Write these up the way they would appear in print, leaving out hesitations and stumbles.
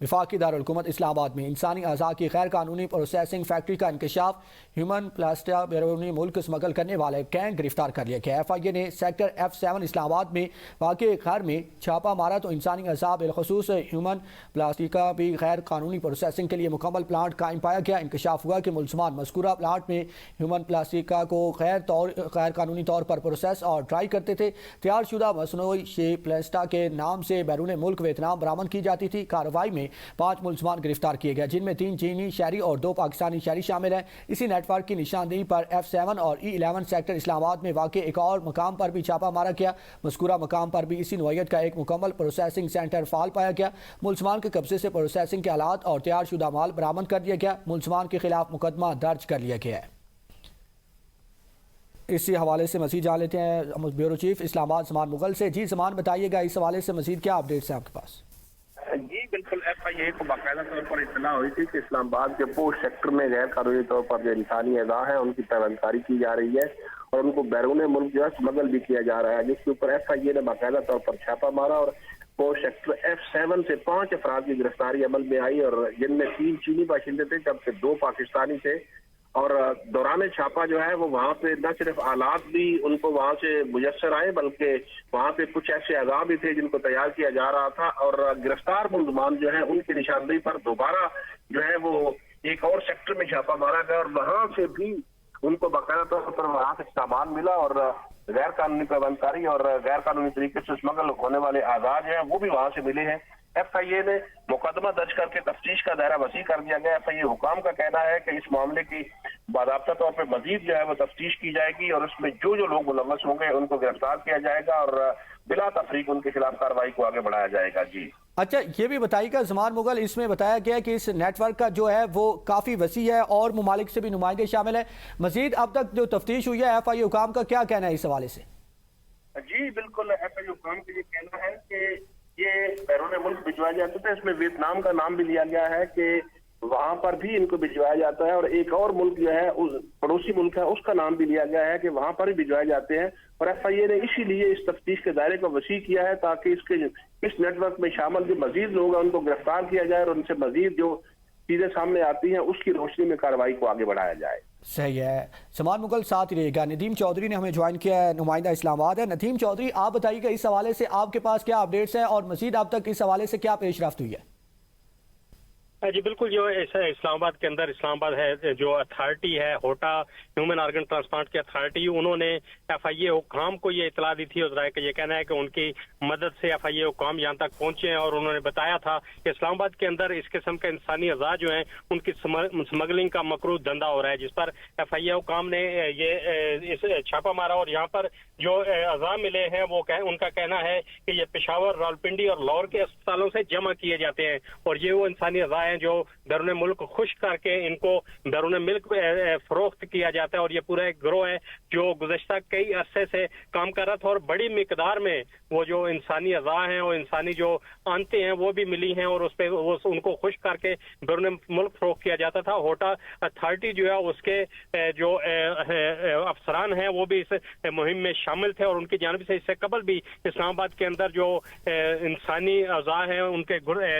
وفاقی دارالحکومت اسلام آباد میں انسانی اعضاء کی غیر قانونی پروسیسنگ فیکٹری کا انکشاف، ہیومن پلاسٹا بیرونی ملک اسمگل کرنے والے گینگ گرفتار کر لیا گیا۔ ایف آئی اے نے سیکٹر F7 اسلام آباد میں واقع گھر میں چھاپہ مارا تو انسانی اعضاء بالخصوص ہیومن پلاسٹیکا بھی غیر قانونی پروسیسنگ کے لیے مکمل پلانٹ قائم پایا گیا۔ انکشاف ہوا کہ ملزمان مذکورہ پلانٹ میں ہیومن پلاسٹیکا کو غیر قانونی طور پر پروسیس اور ڈرائی کرتے تھے۔ تیار شدہ مصنوعی شے پلاسٹا کے نام سے بیرون ملک ویتنام برآمد کی جاتی تھی۔ کارروائی میں 5 ملزمان گرفتار کیے گئے، جن میں 3 چینی شہری اور 2 پاکستانی شہری شامل ہیں۔ اسی نیٹ ورک کی نشاندہی پر F7 اور E11 سیکٹر اسلام آباد میں واقع ایک اور مقام پر بھی چھاپہ مارا گیا۔ مذکورہ مقام پر بھی اسی نوعیت کا ایک مکمل پروسیسنگ سینٹر فعال پایا گیا۔ ملزمان کے قبضے سے پروسیسنگ کے آلات اور تیار شدہ مال برآمد کر لیا گیا۔ ملزمان کے خلاف مقدمہ درج کر لیا گیا ہے۔ اسی حوالے سے مزید جان لیتے ہیں بیورو چیف اسلام آباد زمان مغل سے۔ جی زمان، بتائیے گا اس حوالے سے مزید کیا اپڈیٹس ہیں آپ کے پاس؟ جی بالکل، ایف آئی اے کو باقاعدہ طور پر اطلاع ہوئی تھی کہ اسلام آباد کے پوش سیکٹر میں غیر قانونی طور پر جو انسانی اعضاء ہیں ان کی پیوندکاری کی جا رہی ہے اور ان کو بیرون ملک جو ہے اسمگل بھی کیا جا رہا ہے، جس کے اوپر ایف آئی اے نے باقاعدہ طور پر چھاپہ مارا اور پوش سیکٹر F7 سے 5 افراد کی گرفتاری عمل میں آئی، اور جن میں 3 چینی باشندے تھے جبکہ 2 پاکستانی تھے۔ اور دوران چھاپہ جو ہے وہ وہاں پہ نہ صرف آلات بھی ان کو وہاں سے میسر آئے بلکہ وہاں پہ کچھ ایسے اعضاء بھی تھے جن کو تیار کیا جا رہا تھا، اور گرفتار ملزمان جو ہیں ان کی نشاندہی پر دوبارہ جو ہے وہ ایک اور سیکٹر میں چھاپہ مارا گیا اور وہاں سے بھی ان کو باقاعدہ طور پر وہاں سے سامان ملا اور غیر قانونی پیوندکاری اور غیر قانونی طریقے سے اسمگل ہونے والے اعضاء جو ہیں وہ بھی وہاں سے ملے ہیں۔ ایف آئی اے نے مقدمہ درج کر کے تفتیش کا دائرہ وسیع کر دیا گیا۔ ایف آئی اے حکام کا کہنا ہے کہ اس معاملے کی باضابطہ طور پہ مزید جو ہے وہ تفتیش کی جائے گی اور اس میں جو لوگ ملوث ہوں گے ان کو گرفتار کیا جائے گا اور بلا تفریق ان کے خلاف کارروائی کو آگے بڑھایا جائے گا۔ جی اچھا، یہ بھی بتائیے گا زمان مغل، اس میں بتایا گیا کہ اس نیٹ ورک کا جو ہے وہ کافی وسیع ہے اور ممالک سے بھی نمائندے شامل ہیں۔ مزید اب تک جو تفتیش ہوئی ہے ایف آئی اے حکام کا کیا کہنا ہے اس حوالے سے؟ جی بالکل، ایف آئی اے حکام کا یہ کہنا ہے کہ یہ بیرون ملک بھجوایا جاتا تھا۔ اس میں ویتنام کا نام بھی لیا گیا ہے کہ وہاں پر بھی ان کو بھجوایا جاتا ہے، اور ایک اور ملک جو ہے پڑوسی ملک ہے اس کا نام بھی لیا گیا ہے کہ وہاں پر بھی بھجوائے جاتے ہیں۔ اور ایف آئی اے نے اسی لیے اس تفتیش کے دائرے کو وسیع کیا ہے تاکہ اس نیٹ ورک میں شامل جو مزید لوگ ہیں ان کو گرفتار کیا جائے اور ان سے مزید جو چیزیں سامنے آتی ہیں اس کی روشنی میں کارروائی کو آگے بڑھایا جائے۔ صحیح ہے، زمان مغل ساتھ ہی رہے گا۔ ندیم چودھری نے ہمیں جوائن کیا ہے، نمائندہ اسلام آباد ہے۔ ندیم چودھری، آپ بتائیے گا اس حوالے سے آپ کے پاس کیا اپڈیٹس ہیں اور مزید اب تک اس حوالے سے کیا پیش رفت ہوئی ہے؟ جی بالکل، جو اسلام آباد کے اندر اسلام آباد ہے جو اتھارٹی ہے ہوٹا ہیومن آرگن ٹرانسپلانٹ کی اتھارٹی، انہوں نے ایف آئی اے حکام کو یہ اطلاع دی تھی اور یہ کہنا ہے کہ ان کی مدد سے ایف آئی اے حکام یہاں تک پہنچے ہیں اور انہوں نے بتایا تھا کہ اسلام آباد کے اندر اس قسم کے انسانی اعضاء جو ہیں ان کی سمگلنگ کا مکروہ دھندا ہو رہا ہے، جس پر ایف آئی اے حکام نے یہ چھاپہ مارا اور یہاں پر جو اعضاء ملے ہیں وہ ان کا کہنا ہے کہ یہ پشاور، راولپنڈی اور لاہور کے اسپتالوں سے جمع کیے جاتے ہیں اور یہ وہ انسانی اعضاء ہیں جو بیرون ملک خشک کر کے ان کو بیرون ملک فروخت کیا جاتا ہے، اور یہ پورا ایک گروہ ہے جو گزشتہ کئی عرصے سے کام کر رہا تھا اور بڑی مقدار میں وہ جو انسانی اعضاء ہیں اور انسانی جو آنتیں ہیں وہ بھی ملی ہیں اور اس پہ ان کو خشک کر کے بیرون ملک فروخت کیا جاتا تھا۔ ہوٹا اتھارٹی جو ہے اس کے جو افسران ہیں وہ بھی اس مہم میں شامل تھے اور ان کی جانب سے اس سے قبل بھی اسلام آباد کے اندر جو انسانی اعضاء ہیں ان کے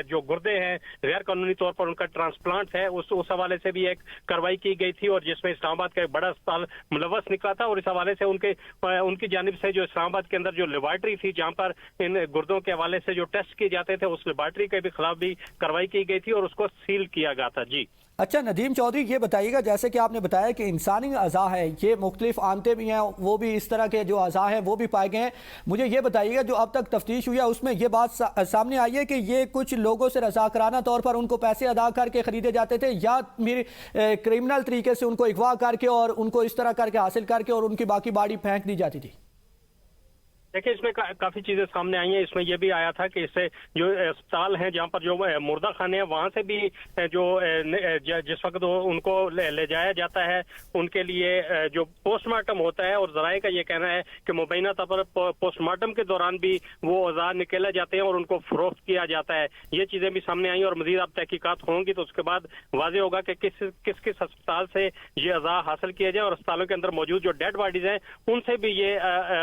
جو گردے ہیں غیر قانونی طور پر ان کا ٹرانسپلانٹ ہے اس حوالے سے بھی ایک کارروائی کی گئی تھی اور جس میں اسلام آباد کا ایک بڑا اسپتال ملوث نکلا تھا، اور اس حوالے سے ان کی جانب سے جو اسلام آباد کے اندر جو لیبارٹری تھی جہاں پر ان گردوں کے حوالے سے جو ٹیسٹ کیے جاتے تھے اس لیبارٹری کے بھی خلاف بھی کارروائی کی گئی تھی اور اس کو سیل کیا گیا تھا۔ جی اچھا ندیم چودھری، یہ بتائیے گا جیسے کہ آپ نے بتایا کہ انسانی اعضاء ہے، یہ مختلف آنتیں بھی ہیں، وہ بھی اس طرح کے جو اعضاء ہیں وہ بھی پائے گئے ہیں۔ مجھے یہ بتائیے گا جو اب تک تفتیش ہوئی ہے اس میں یہ بات سامنے آئی ہے کہ یہ کچھ لوگوں سے رضاکارانہ طور پر ان کو پیسے ادا کر کے خریدے جاتے تھے یا کرمنل طریقے سے ان کو اغوا کر کے اور ان کو اس طرح کر کے حاصل کر کے اور ان کی باقی باڈی پھینک دی جاتی تھی؟ دیکھیں، اس میں کافی چیزیں سامنے آئی ہیں۔ اس میں یہ بھی آیا تھا کہ اس سے جو اسپتال ہیں جہاں پر جو مردہ خانے ہیں وہاں سے بھی جو جس وقت ان کو لے جایا جاتا ہے ان کے لیے جو پوسٹ مارٹم ہوتا ہے، اور ذرائع کا یہ کہنا ہے کہ مبینہ طور پر پوسٹ مارٹم کے دوران بھی وہ اعضاء نکلے جاتے ہیں اور ان کو فروخت کیا جاتا ہے۔ یہ چیزیں بھی سامنے آئیں اور مزید اب تحقیقات ہوں گی تو اس کے بعد واضح ہوگا کہ کس اسپتال سے یہ اعضاء حاصل کیے جائیں، اور اسپتالوں کے اندر موجود جو ڈیڈ باڈیز ہیں ان سے بھی یہ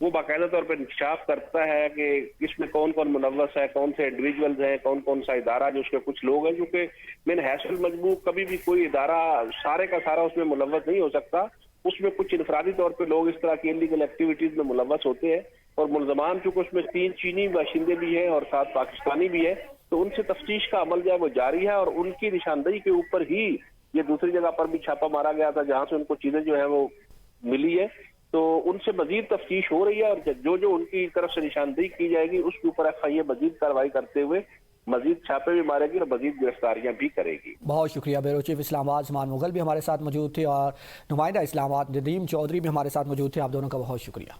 وہ باقاعدہ طور پر انکشاف کرتا ہے کہ اس میں کون کون ملوث ہے، کون سے انڈیویجولز ہیں، کون کون سا ادارہ جو اس کے کچھ لوگ ہیں، کیونکہ من حیث المجموع کبھی بھی کوئی ادارہ سارے کا سارا اس میں ملوث نہیں ہو سکتا. اس میں کچھ انفرادی طور پہ لوگ اس طرح کی انلیگل ایکٹیویٹیز میں ملوث ہوتے ہیں، اور ملزمان چونکہ اس میں 3 چینی باشندے بھی ہیں اور 7 پاکستانی بھی ہیں، تو ان سے تفتیش کا عمل جو ہے وہ جاری ہے، اور ان کی نشاندہی کے اوپر ہی یہ دوسری جگہ پر بھی چھاپا مارا گیا تھا جہاں سے ان کو چیزیں جو ہیں وہ ملی ہے. تو ان سے مزید تفتیش ہو رہی ہے، اور جو ان کی طرف سے نشاندہی کی جائے گی اس کے اوپر ایف آئی اے مزید کارروائی کرتے ہوئے مزید چھاپے بھی مارے گی اور مزید گرفتاریاں بھی کرے گی. بہت شکریہ. بیورو چیف اسلام آباد عثمان مغل بھی ہمارے ساتھ موجود تھے اور نمائندہ اسلام آباد ندیم چودھری بھی ہمارے ساتھ موجود تھے. آپ دونوں کا بہت شکریہ.